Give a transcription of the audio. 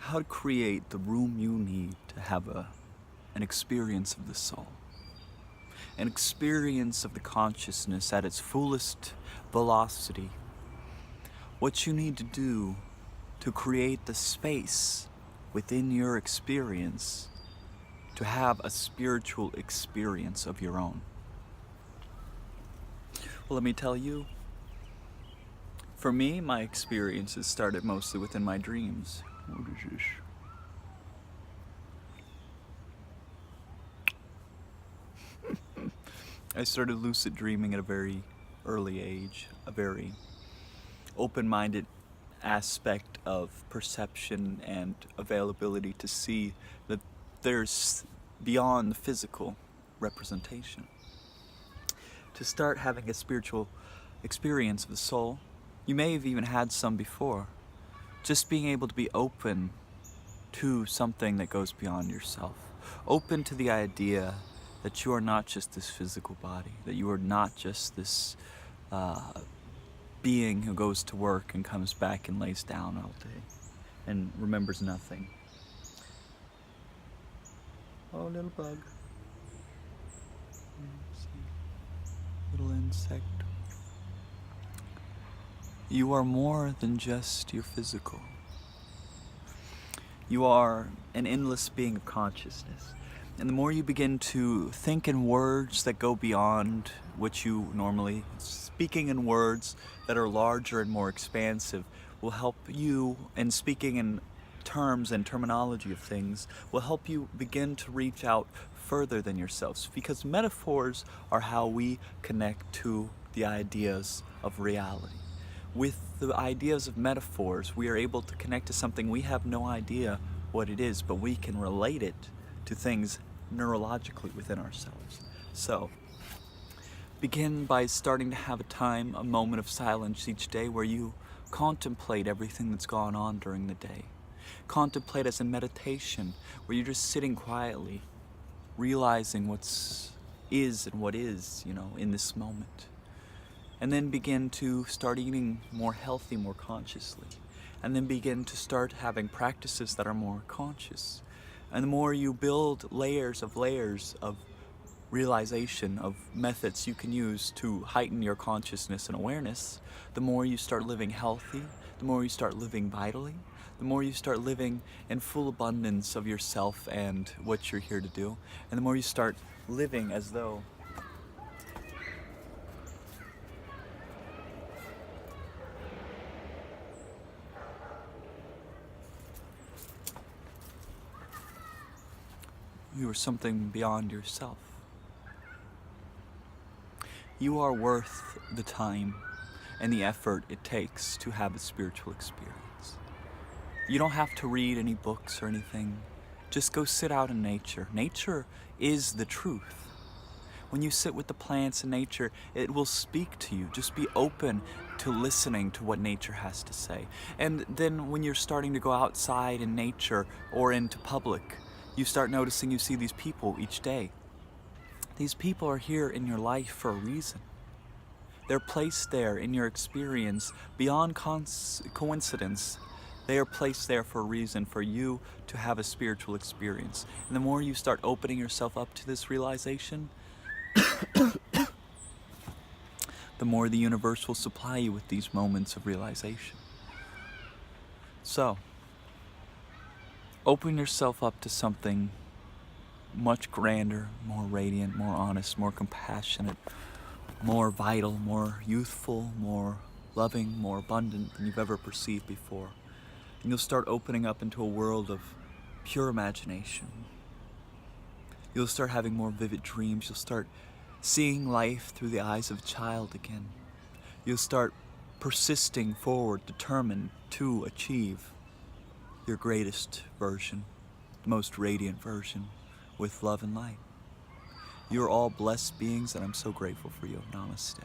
how to create the room you need to have an experience of the soul, an experience of the consciousness at its fullest velocity. What you need to do to create the space within your experience to have a spiritual experience of your own. Well, let me tell you, for me, my experiences started mostly within my dreams. What is this? I started lucid dreaming at a very early age, a very open-minded aspect of perception and availability to see that there's beyond the physical representation. To start having a spiritual experience of the soul, you may have even had some before. Just being able to be open to something that goes beyond yourself. Open to the idea that you are not just this physical body, that you are not just this being who goes to work and comes back and lays down all day and remembers nothing. Oh, little bug. Little insect. You are more than just your physical. You are an endless being of consciousness. And the more you begin to think in words that go beyond what you normally, speaking in words that are larger and more expansive will help you, and speaking in terms and terminology of things will help you begin to reach out further than yourselves, because metaphors are how we connect to the ideas of reality. With the ideas of metaphors, we are able to connect to something we have no idea what it is, but we can relate it to things neurologically within ourselves. So, begin by starting to have a moment of silence each day where you contemplate everything that's gone on during the day. Contemplate as in meditation, where you're just sitting quietly, realizing what is and what is, in this moment. And then begin to start eating more healthy, more consciously. And then begin to start having practices that are more conscious. And the more you build layers of realization of methods you can use to heighten your consciousness and awareness, the more you start living healthy, the more you start living vitally, the more you start living in full abundance of yourself and what you're here to do, and the more you start living as though you are something beyond yourself. You are worth the time and the effort it takes to have a spiritual experience. You don't have to read any books or anything. Just go sit out in nature. Nature is the truth. When you sit with the plants in nature, it will speak to you. Just be open to listening to what nature has to say. And then when you're starting to go outside in nature or into public, you start noticing you see these people each day. These people are here in your life for a reason. They're placed there in your experience beyond coincidence. They are placed there for a reason, for you to have a spiritual experience. And the more you start opening yourself up to this realization, the more the universe will supply you with these moments of realization. So, open yourself up to something much grander, more radiant, more honest, more compassionate, more vital, more youthful, more loving, more abundant than you've ever perceived before. And you'll start opening up into a world of pure imagination. You'll start having more vivid dreams. You'll start seeing life through the eyes of a child again. You'll start persisting forward, determined to achieve your greatest version, the most radiant version, with love and light. You're all blessed beings, and I'm so grateful for you. Namaste.